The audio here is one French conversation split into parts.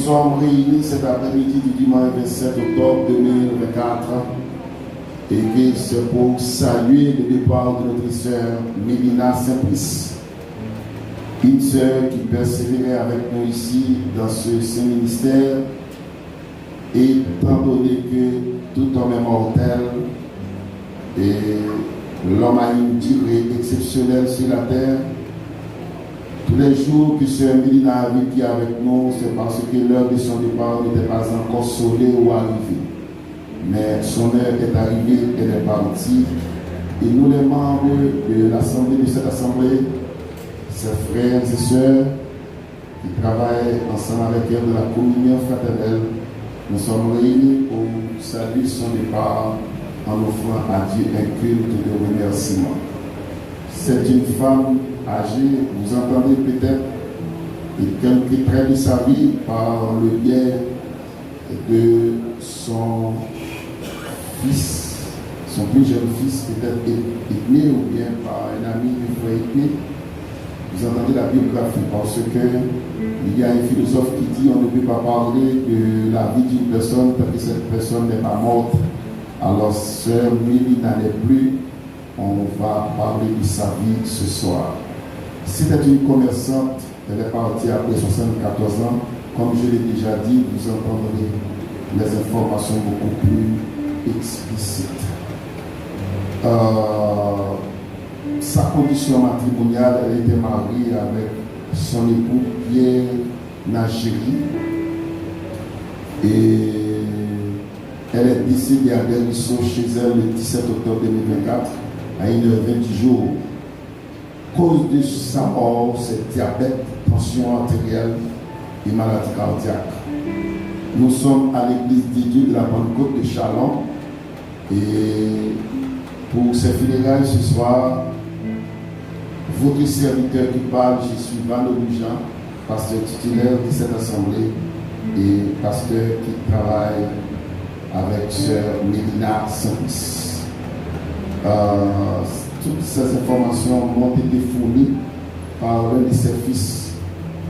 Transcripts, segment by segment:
sommes réunis cet après-midi du dimanche 27 octobre 2024 et que c'est pour saluer le départ de notre sœur Mélina Simplice, une sœur qui persévérait avec nous ici dans ce saint ministère, et étant donné que tout homme est mortel et l'homme a une durée exceptionnelle sur la terre, tous les jours que sœur Mélina a vécu avec nous, c'est parce que l'heure de son départ n'était pas encore sonnée ou arrivée. Mais son heure est arrivée, elle est partie. Et nous, les membres de l'assemblée, de cette assemblée, ses frères et sœurs qui travaillent ensemble avec elle de la communion fraternelle, nous sommes réunis pour saluer son départ en offrant à Dieu un culte de remerciement. C'est une femme âgée, vous entendez peut-être, et quelques traits de sa vie par le biais de son fils, son plus jeune fils, peut-être ethné ou bien par un ami du frère ethné. Vous entendez la biographie parce que il y a un philosophe qui dit on ne peut pas parler de la vie d'une personne tant que cette personne n'est pas morte. Alors, sœur Mélina n'est plus. On va parler de sa vie ce soir. C'était une commerçante, elle est partie après 74 ans. Comme je l'ai déjà dit, vous entendrez les informations beaucoup plus explicites. Sa condition matrimoniale, elle était mariée avec son époux Pierre Nagéry. Et elle est décédée à Bernisson chez elle le 17 octobre 2024 à 1h20 du jour. Cause de sa mort, c'est diabète, tension artérielle et maladie cardiaque. Nous sommes à l'église des dieux de la Pentecôte de Chalon et pour ces funérailles ce soir, votre serviteur qui parle, je suis Vano Lujan, pasteur titulaire de cette assemblée et pasteur qui travaille avec sœur Mélina Simplice. Toutes ces informations m'ont été fournies par l'un de ses fils,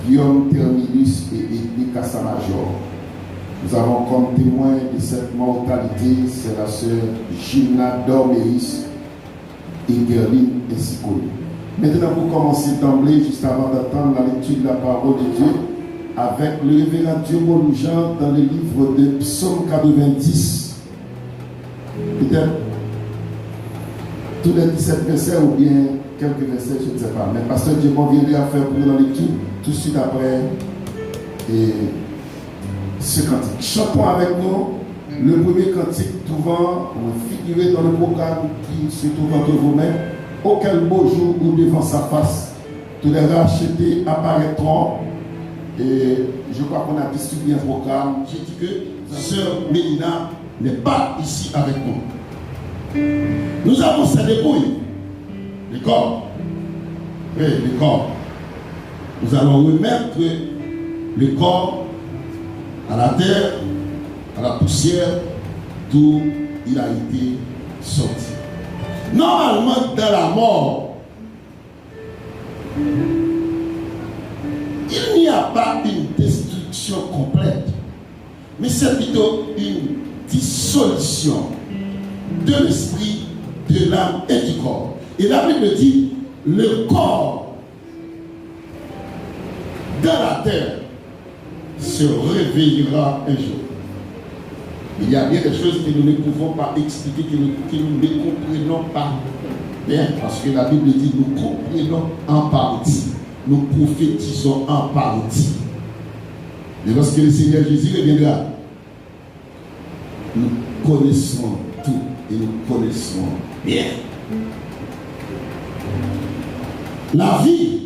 Guillaume Terminus et Edith Cassamajor. Nous avons comme témoin de cette mortalité, c'est la sœur Gina Dorméis et Gerline ainsi connue. Maintenant, pour commencer d'emblée, juste avant d'attendre la lecture de la parole de Dieu, avec le révérend Dieu Moloujan dans le livre de Psaume 90. Peut-être tous les 17 versets ou bien quelques versets, je ne sais pas. Mais pasteur Dieu viendra faire pour nous la lecture tout de suite après ce cantique. Chantons avec nous le premier cantique trouvant figuré dans le programme qui se trouve entre vos mains. Auquel beau jour où devant sa face, tous les rachetés apparaîtront. Et je crois qu'on a distribué un programme qui dit que sœur Mélina n'est pas ici avec nous. Nous avons ses dépouilles, le corps. Oui, le corps. Nous allons remettre le corps à la terre, à la poussière, d'où il a été sorti. Normalement, dans la mort, il n'y a pas une destruction complète, mais c'est plutôt une dissolution de l'esprit, de l'âme et du corps. Et la Bible dit, le corps dans la terre se réveillera un jour. Il y a bien des choses que nous ne pouvons pas expliquer, que nous ne comprenons pas bien, parce que la Bible dit nous comprenons en partie, nous prophétisons en partie. Et lorsque le Seigneur Jésus reviendra, nous connaissons tout et nous connaissons bien. La vie,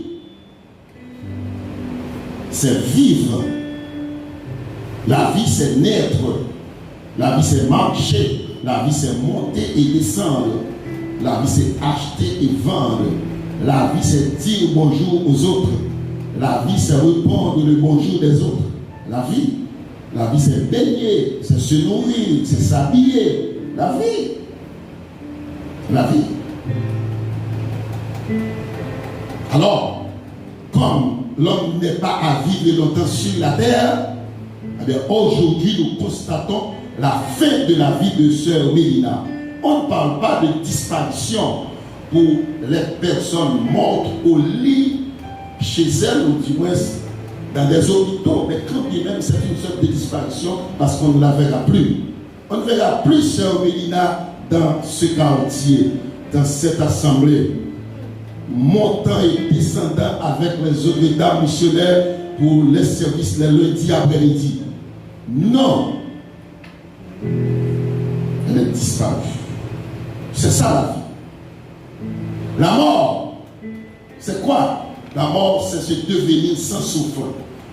c'est vivre. La vie, c'est naître. La vie, c'est marcher. La vie, c'est monter et descendre. La vie, c'est acheter et vendre. La vie, c'est dire bonjour aux autres. La vie, c'est répondre le bonjour des autres. La vie, c'est baigner, c'est se nourrir, c'est s'habiller. La vie. Alors, comme l'homme n'est pas à vivre longtemps sur la terre, Eh bien, aujourd'hui, nous constatons la fin de la vie de sœur Mélina. On ne parle pas de disparition pour les personnes mortes au lit chez elles, ou du moins dans des hôpitaux, mais quand bien même c'est une sorte de disparition parce qu'on ne la verra plus. On ne verra plus sœur Mélina dans ce quartier, dans cette assemblée, montant et descendant avec les autres dames missionnaires pour les services les lundis après-midi. Non, elle est disparue. C'est ça la vie. La mort, c'est quoi? La mort, c'est se devenir sans souffle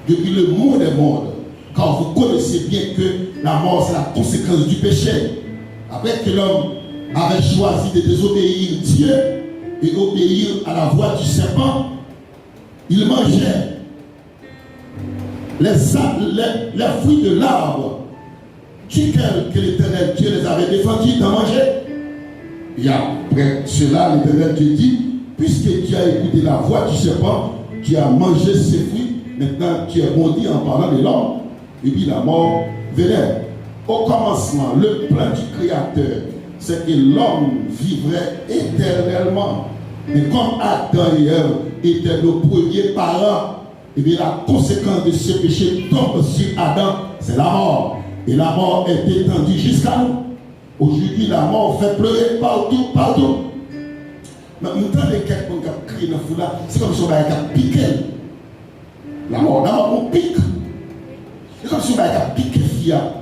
depuis le monde des mondes. Car vous connaissez bien que la mort, c'est la conséquence du péché. Après que l'homme avait choisi de désobéir Dieu et obéir à la voix du serpent, il mangeait les fruits de l'arbre que l'Éternel Dieu les avait défendus d'en manger. Et après cela, l'Éternel Dieu dit, puisque tu as écouté la voix du serpent, tu as mangé ses fruits, maintenant tu es maudit en parlant de l'homme. Et puis la mort venait. Au commencement, le plan du Créateur, c'est que l'homme vivrait éternellement. Mais comme Adam et Ève étaient nos premiers parents, et bien la conséquence de ce péché tombe sur Adam, c'est la mort. Et la mort est étendue jusqu'à nous. Aujourd'hui, la mort fait pleurer partout, partout. Mais nous entendons quelqu'un qui a crié dans le foulard, c'est comme si on avait piqué. La mort, on pique. C'est comme si on avait piqué fiable.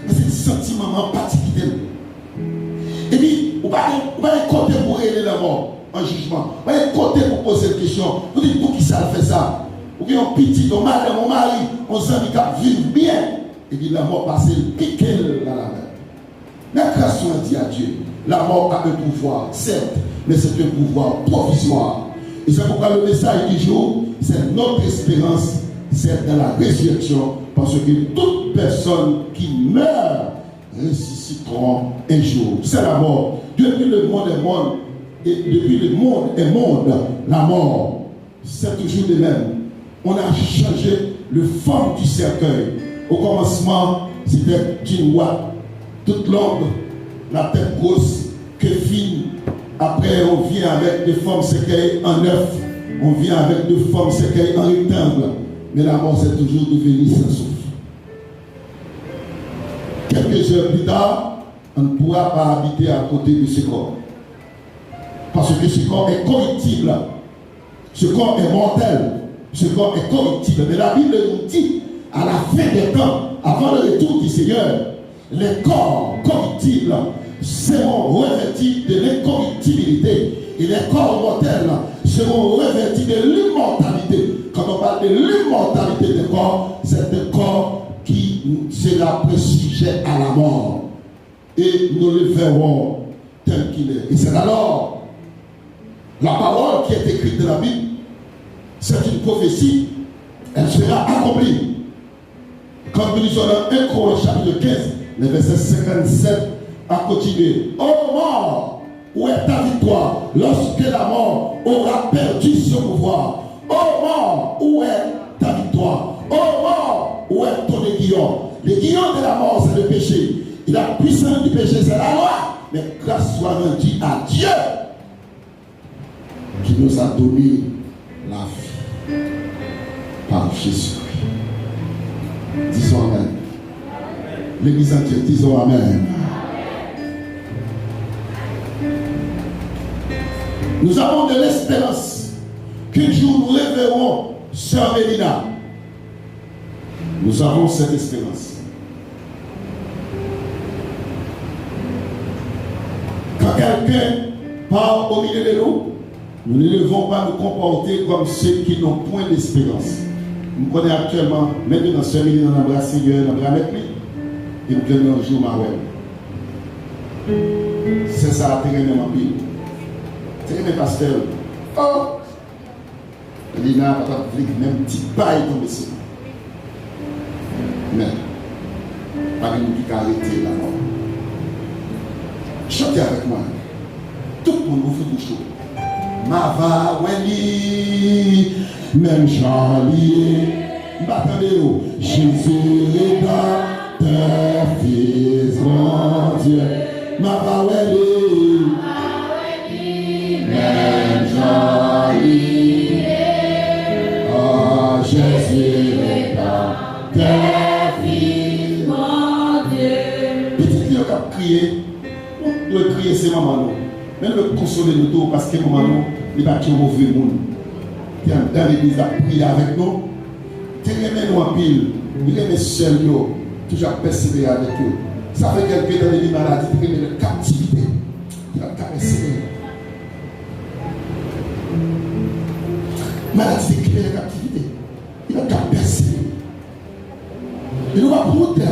C'est un sentiment particulier. Et puis, on va côté pour aider la mort en jugement. On va côté pour poser une question. Vous dites pour qui ça fait ça? Ou bien on petit, on mari, on s'handicap, vivre bien. Et puis la mort passe le piquer dans la main. Mais grâce soit dit à Dieu, la mort a un pouvoir, certes, mais c'est un pouvoir provisoire. Et c'est pourquoi le message du jour, c'est notre espérance, c'est dans la résurrection, parce que toute personne qui meurt ressusciteront un jour. C'est la mort. Depuis le monde est monde, et depuis le monde est monde, la mort, c'est toujours le même. On a changé le forme du cercueil. Au commencement, c'était une ouate, toute longue, la tête grosse, que fine. Après, on vient avec des formes cercueil en œuf. On vient avec des formes cercueil en rectangle. Mais la mort, c'est toujours devenu sans souffle. Quelques heures plus tard, on ne pourra pas habiter à côté de ce corps. Parce que ce corps est corruptible. Ce corps est mortel. Ce corps est corruptible. Mais la Bible nous dit, à la fin des temps, avant le retour du Seigneur, les corps corruptibles seront revêtus de l'incorruptibilité. Et les corps mortels seront revêtus de l'immortalité. Quand on parle de l'immortalité des corps, c'est un corps qui sera sujet à la mort. Et nous le verrons tel qu'il est. Et c'est alors la parole qui est écrite dans la Bible, c'est une prophétie, elle sera accomplie. Quand nous lisons dans 1 Corinthiens chapitre 15, le verset 57 à continuer. Oh mort, où est ta victoire lorsque la mort aura perdu son pouvoir? Oh mort, où est ta victoire? Oh mort, où est ton aiguillon? L'aiguillon de la mort, c'est le péché. Et la puissance du péché, c'est la loi. Mais grâce soit rendue à Dieu qui nous a donné la vie par Jésus. Disons Amen. L'église entière, disons Amen. Nous avons de l'espérance qu'un jour nous reverrons Sœur Mélina. Nous avons cette espérance. Quand quelqu'un part au milieu de nous, nous ne devons pas nous comporter comme ceux qui n'ont point d'espérance. Nous connaissons actuellement, maintenant, Sœur Mélina dans le bras Seigneur, dans le bras avec lui, et nous prenons un jour ma web. C'est ça, terrain en pile. C'est mes pasteurs. Oh! Lina, papa, même petit bail tomber sur nous. Mais, pas une qui a arrêté la mort. Chantez avec moi. Tout le monde ouvre le chaud. Mava, Weli, même Charlie, M'attendez-vous. Jésus rédempteur, Fils mon Dieu. Ma parole même jolie. Oh, Jésus rédempteur, Fils mon Dieu. Petit qui a crié, nous devons crier, c'est maman nous. Mais nous devons consoler nous tous parce que maman nous, il va qu'il y ait un mauvais monde. Qui est dans l'église à prier avec nous. Qui aime nous en pile. Il aime seul nous. Toujours persévérer avec eux. Ça fait quelqu'un dans les maladies qui aime la captivité. Il va persévérer. Maladie qui aime la captivité. Il va persévérer. Il nous va protéger.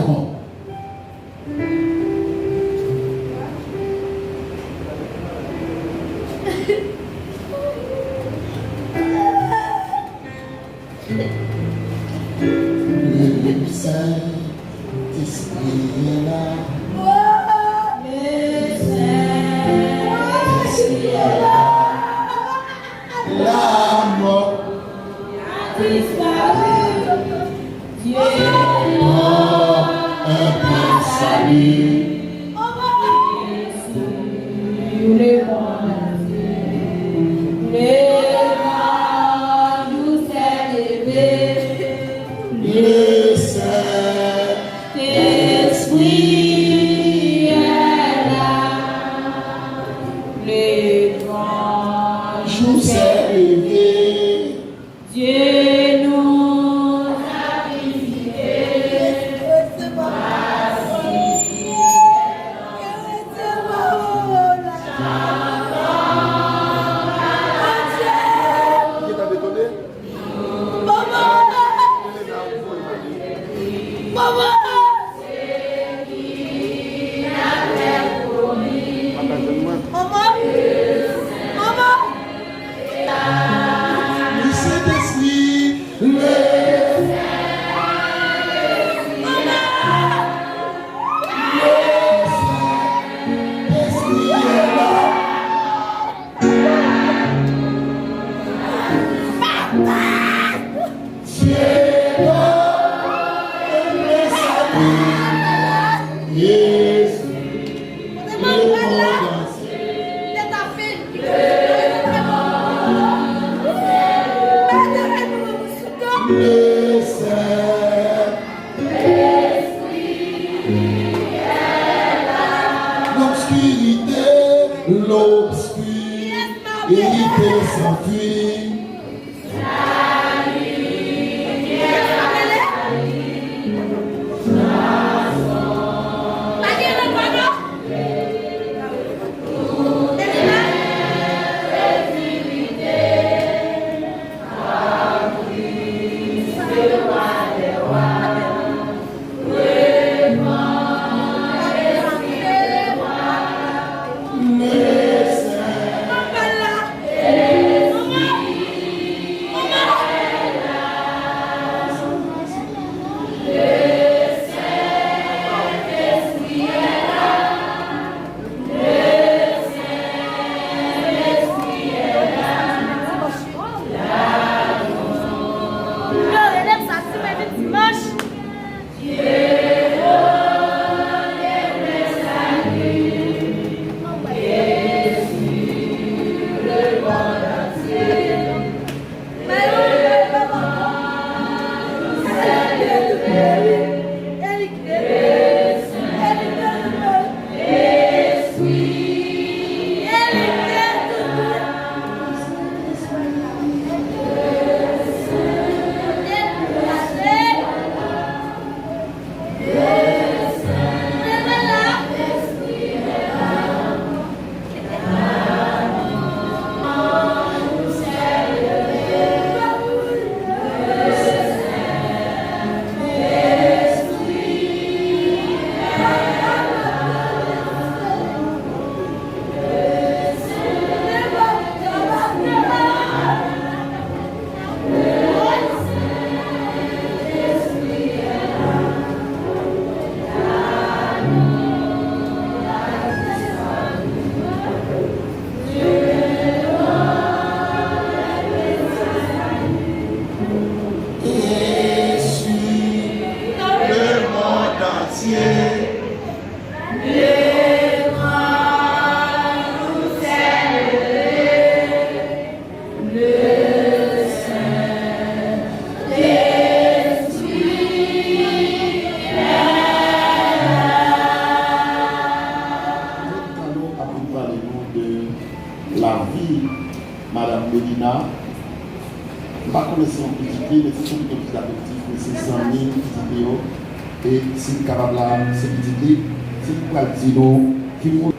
C'est capable de se dire,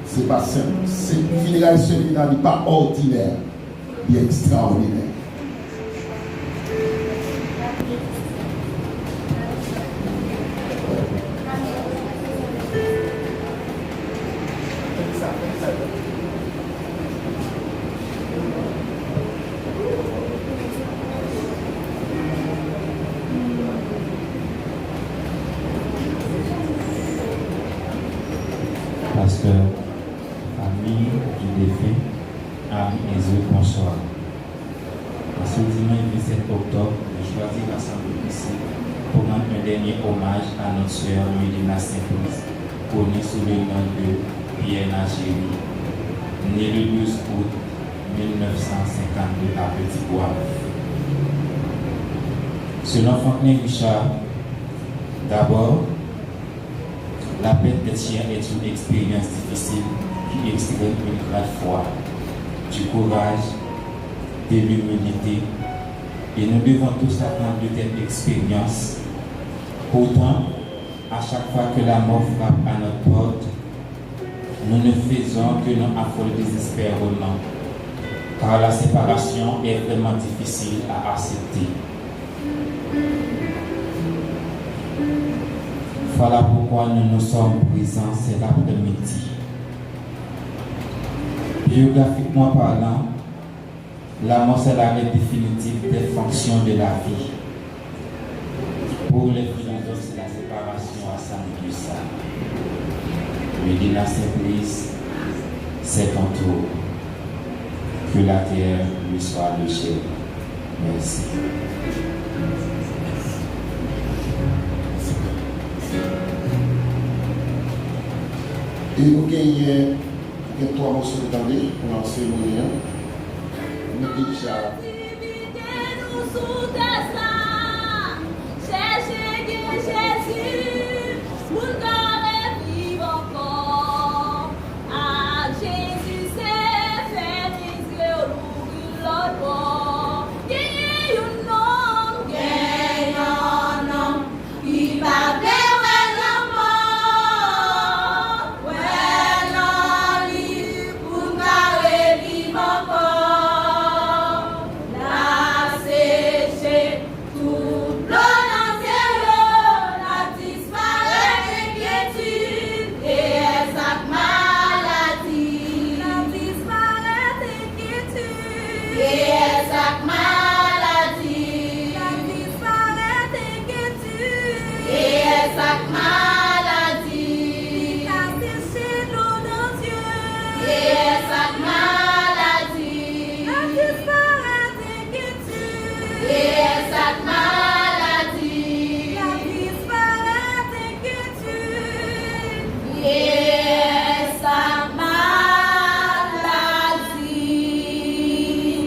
c'est pas simple. Cette fédération n'est pas ordinaire, il est extraordinaire. Pasteur, famille du défunt, amis et autres, bonsoir. En ce dimanche 17 octobre, je choisis l'Assemblée ici pour rendre un dernier hommage à notre sœur Mélina Saint-Louis, connue sous le nom de Pierre Nagérie, née le 12 août 1952 à Petit-Bois. Selon Fontenay Richard, d'abord, la perte des chiens est une expérience difficile qui exprime une grande foi, du courage, de l'humilité, et nous devons tous apprendre de telles expériences. Pourtant, à chaque fois que la mort frappe à notre porte, nous ne faisons que nous affoler désespérément, car la séparation est vraiment difficile à accepter. Voilà pourquoi nous nous sommes présents cet après-midi. Biographiquement parlant, la mort c'est l'arrêt définitif des fonctions de la vie. Pour les philosophes, c'est la séparation à sa ça. Mélina Saint-Louis, c'est ton tour. Que la terre lui soit légère. Merci. Et nous gagnons trois morceaux de d'année pour lancer le lien. Nous déjà.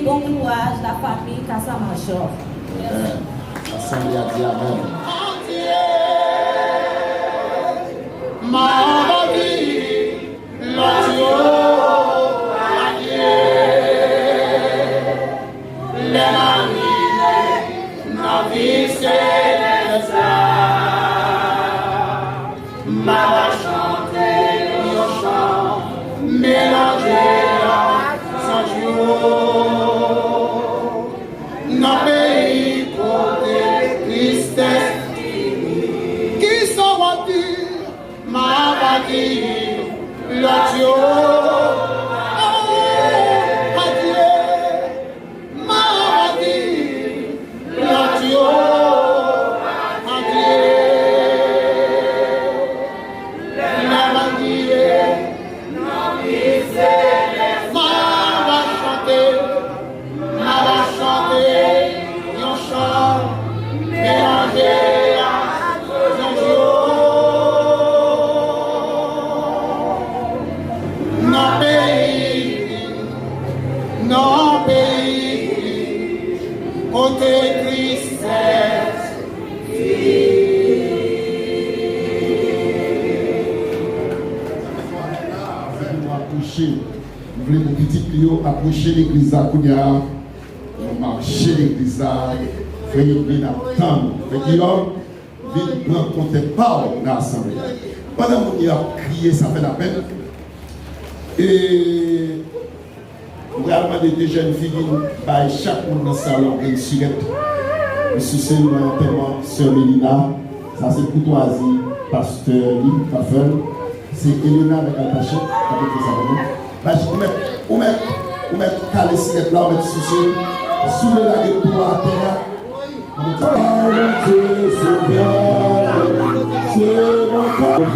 Bon courage, la famille, Kassa Major. Assemblée a dit amen. Ma vie, la vie c'est ça. Ma chanter, yo chant, mélanger sans jour. Nos pays côté tristesse, qui sont rendus, ma bâtie, l'audio. marcher. Vous voulez mon petit Clio approcher l'église à Kounia. On marcher l'église à Frère bien attendre. Frère Guillaume, vite prendre compte pas dans l'assemblée. Pendant qu'on y a crié, ça fait la peine. Et vraiment des jeunes filles qui chaque monde dans le salon une cigarette. Ici c'est notamment Sœur Mélina, ça c'est courtoisie, pasteur Guy, Pafel, c'est Elena avec Altaché, avec ça. On met calé cigarette là, on met sous la gueule pour la terre. C'est mon corps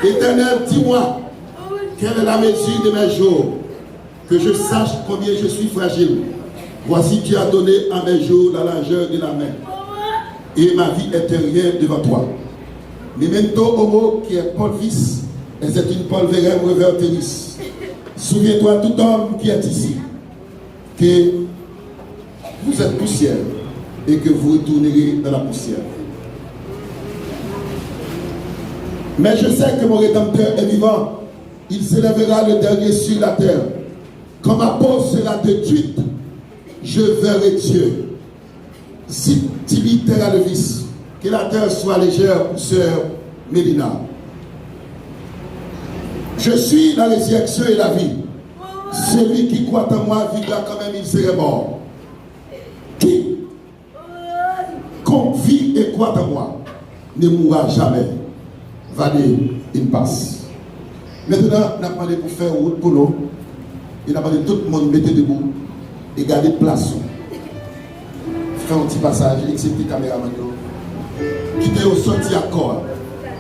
Éternel, dis-moi, quelle est la mesure de mes jours, que je sache combien je suis fragile. Voici, tu as donné à mes jours la largeur de la main, et ma vie est rien devant toi. Memento homo, qui est Paul fils, et c'est une Paul verem reverteris. Souviens-toi, tout homme qui est ici, que vous êtes poussière, et que vous retournerez dans la poussière. Mais je sais que mon Rédempteur est vivant. Il s'élèvera le dernier sur la terre. Quand ma peau sera détruite, je verrai Dieu. Si Tibi terra le vice, que la terre soit légère pour sœur Mélina. Je suis la résurrection et la vie. Celui qui croit en moi vivra quand même, il serait mort. Qui confie et croit en moi ne mourra jamais. Valer une passe. Maintenant, on a parlé pour faire route pour nous. Il a parlé tout le monde mettez debout et garder place. Faire un petit passage, excepté caméraman. Quitter au sorti à corps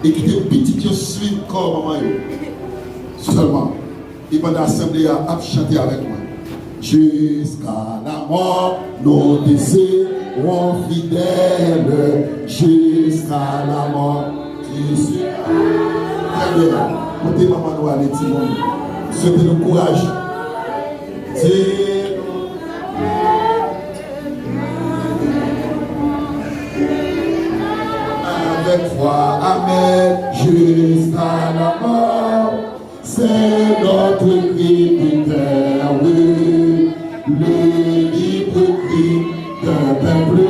et quitter petit suivre corps maman. Seulement. Et pendant l'assemblée à chanter avec moi. Jusqu'à la mort, nos désirs. resteront fidèles jusqu'à la mort. Très bien. Montez maman nous aller, Timon. Souhaitez le courage. Avec foi, amen, jusqu'à la mort. C'est notre cri du cœur, oui. Le libre cri d'un peuple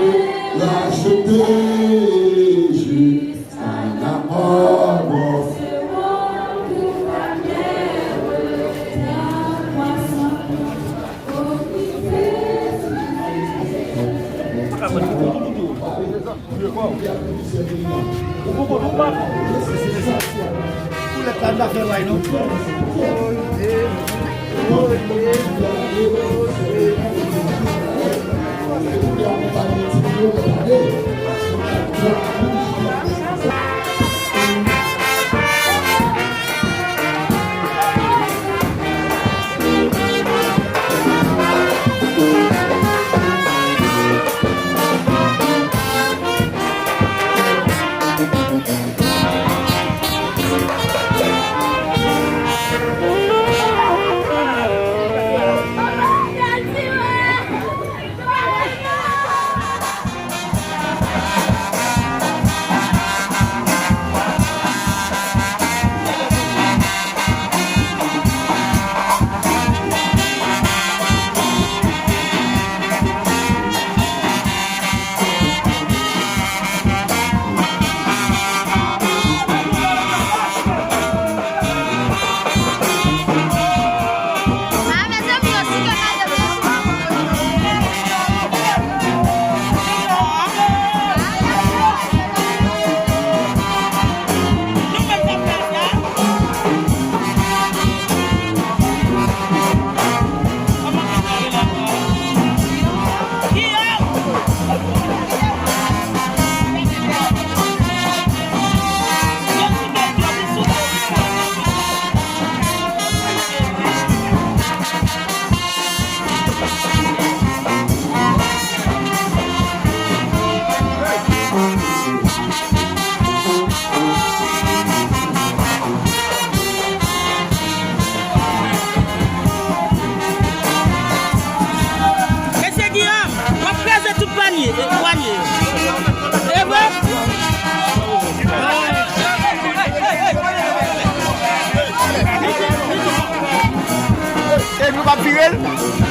racheté jusqu'à la mort. Et nous va virer.